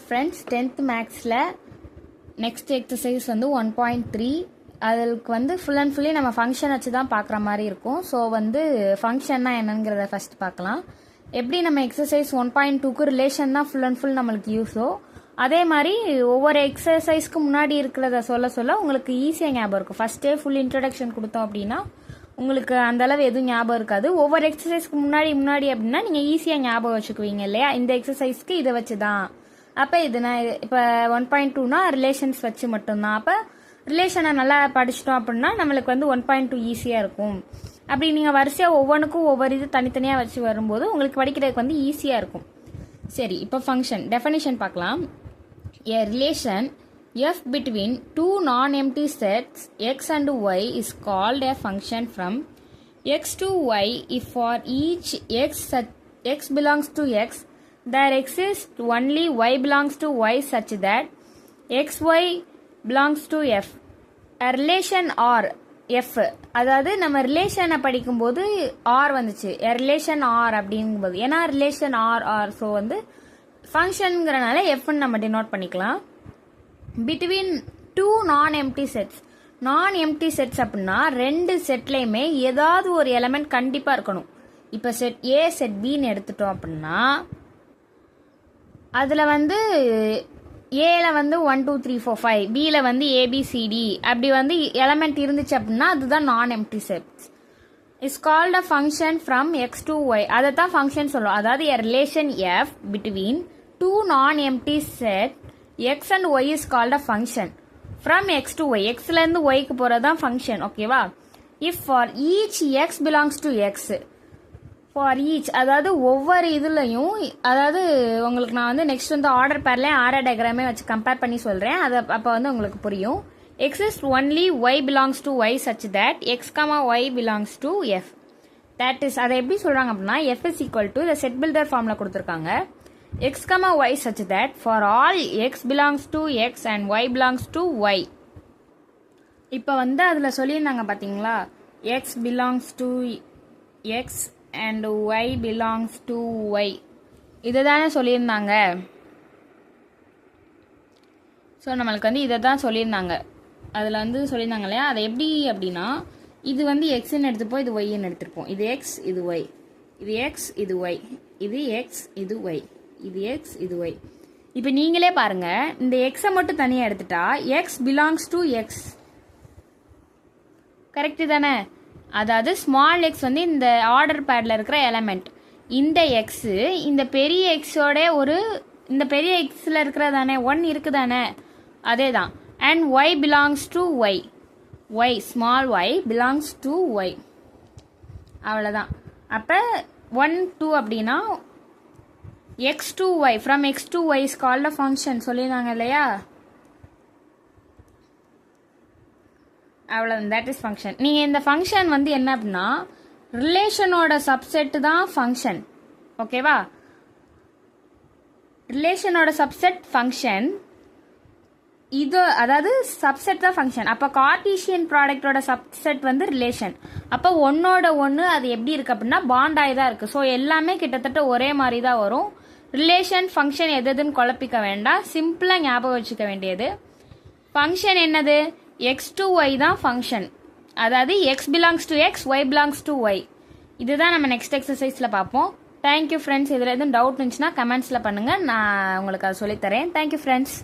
Friends 10th மேக்ஸில் next exercise வந்து 1.3 அதுக்கு வந்து ஃபுல் அண்ட் ஃபுல்லி நம்ம ஃபங்க்ஷன் வச்சு தான் பார்க்குற மாதிரி இருக்கும். ஸோ வந்து ஃபங்க்ஷன்னா என்னங்கிறத ஃபஸ்ட் பார்க்கலாம். எப்படி நம்ம எக்ஸசைஸ் 1.2க்கு ரிலேஷன் தான் ஃபுல் அண்ட் ஃபுல் நம்மளுக்கு யூஸோ, அதே மாதிரி ஒவ்வொரு எக்ஸசைஸ்க்கு முன்னாடி இருக்கிறத சொல்ல உங்களுக்கு ஈஸியாக ஞாபகம் இருக்கும். ஃபஸ்ட்டே ஃபுல் இன்ட்ரடக்ஷன் கொடுத்தோம் அப்படின்னா உங்களுக்கு அந்தளவு எதுவும் ஞாபகம் இருக்காது. ஒவ்வொரு எக்ஸசைஸ்க்கு முன்னாடி அப்படின்னா நீங்கள் ஈஸியாக ஞாபகம் வச்சுக்குவீங்க இல்லையா, இந்த எக்ஸசைஸ்க்கு இதை வச்சு தான். அப்போ இது நான் இப்போ 1.2னா ரிலேஷன்ஸ் வச்சு மட்டும்தான். அப்போ ரிலேஷனை நல்லா படிச்சிட்டோம் அப்படின்னா நம்மளுக்கு வந்து 1.2 ஈஸியாக இருக்கும். அப்படி நீங்கள் வரிசையாக ஒவ்வொன்றுக்கும் ஒவ்வொரு இது தனித்தனியாக வச்சு வரும்போது உங்களுக்கு படிக்கிறதுக்கு வந்து ஈஸியாக இருக்கும். சரி, இப்போ ஃபங்க்ஷன் டெஃபினிஷன் பார்க்கலாம். A relation f between two non-empty sets x and y is called a function from x to y if for each x belongs to x, there exists only y belongs to y such that xy belongs to f. A relation R f, அதாவது நம்ம ரிலேஷனை படிக்கும்போது R வந்துச்சு, a relation R அப்படிங்கும்போது, ஏன்னா relation R so வந்து ஃபங்க்ஷனுங்கிறனால எஃப்னு நம்ம denote பண்ணிக்கலாம். Between two non empty sets அப்படின்னா ரெண்டு செட்லேயுமே ஏதாவது ஒரு எலமெண்ட் கண்டிப்பாக இருக்கணும். இப்போ செட் ஏ செட் பின்னு எடுத்துட்டோம் அப்படின்னா அதில் வந்து ஏல வந்து 1 2 3 4 5, பியில் வந்து ஏபிசிடி அப்படி வந்து எலமெண்ட் இருந்துச்சு அப்படின்னா அதுதான் non empty sets. Is called a function from x to y, அதை தான் ஃபங்க்ஷன் சொல்லுவோம். அதாவது a relation f between two non empty set x and y is called a function from x to y, எக்ஸ்லேருந்து ஒய்க்கு போகிறது தான் function. ஓகேவா? If for each x belongs to x, for each அதாவது ஒவ்வொரு இதுலையும், அதாவது உங்களுக்கு நான் வந்து நெக்ஸ்ட் வந்து ஆர்டர் பேர்லேயே ஆர்டர் டயக்ராமே வச்சு கம்பேர் பண்ணி சொல்கிறேன், அதை அப்போ வந்து உங்களுக்கு புரியும். Exists only y belongs to y such that x, y belongs to f. That is, அதை எப்படி சொல்கிறாங்க அப்படின்னா f is equal to the set builder ஃபார்மில் கொடுத்துருக்காங்க. x, y such that for all x belongs to x and y belongs to y. இப்போ வந்து அதில் சொல்லியிருந்தாங்க பார்த்தீங்களா, x belongs to x and y belongs to y, இதை தானே சொல்லியிருந்தாங்க. ஸோ நம்மளுக்கு வந்து இதை தான் சொல்லியிருந்தாங்க. அதில் வந்து சொல்லியிருந்தாங்க இல்லையா, அதை எப்படி அப்படின்னா இது வந்து எக்ஸ்ன்னு எடுத்துப்போம், இது ஒய்ன்னு எடுத்துருப்போம். இது எக்ஸ், இது ஒய், இது எக்ஸ், இது ஒய், இது எக்ஸ், இது ஒய், இது எக்ஸ், இது ஒய். இப்போ நீங்களே பாருங்க, இந்த எக்ஸை மட்டும் தனியாக எடுத்துட்டா X belongs to X, correct தானே? அதாவது ஸ்மால் எக்ஸ் வந்து இந்த ஆர்டர் பேடில் இருக்கிற எலமெண்ட், இந்த எக்ஸு இந்த பெரிய எக்ஸோட இந்த பெரிய எக்ஸில் இருக்கிறதானே 1 இருக்குதானே, அதே தான். And y belongs to y, y small y belongs to y, அவ்வளோதான். அப்போ 1 2 அப்படின்னா x to y, from x to y is called a function சொல்லியிருந்தாங்க இல்லையா, அவ்வளோதான். that is function. நீங்கள் இந்த ஃபங்க்ஷன் வந்து என்ன அப்படின்னா ரிலேஷனோட சப்செட் தான் ஃபங்க்ஷன். ஓகேவா? ரிலேஷனோட சப்செட் ஃபங்க்ஷன், இது அதாவது சப்செட் தான் ஃபங்க்ஷன். அப்போ கார்டீசியன் ப்ராடக்டோட சப்செட் வந்து ரிலேஷன். அப்போ ஒன்னோட ஒன்று அது எப்படி இருக்குது அப்படின்னா பாண்ட் ஆகி தான் இருக்குது. ஸோ எல்லாமே கிட்டத்தட்ட ஒரே மாதிரி தான் வரும். ரிலேஷன் ஃபங்க்ஷன் எதுன்னு குழப்பிக்க வேண்டாம், சிம்பிளாக ஞாபகம் வச்சுக்க வேண்டியது. ஃபங்க்ஷன் என்னது, எக்ஸ் டு ஒய் தான் ஃபங்க்ஷன். அதாவது x belongs to x, y belongs to y. இதுதான் நம்ம நெக்ஸ்ட் எக்ஸசைஸில் பார்ப்போம். Thank you friends. இதில் எதுவும் டவுட் இருந்துச்சுன்னா கமெண்ட்ஸில் பண்ணுங்கள், நான் உங்களுக்கு அதை சொல்லித்தரேன். Thank you friends.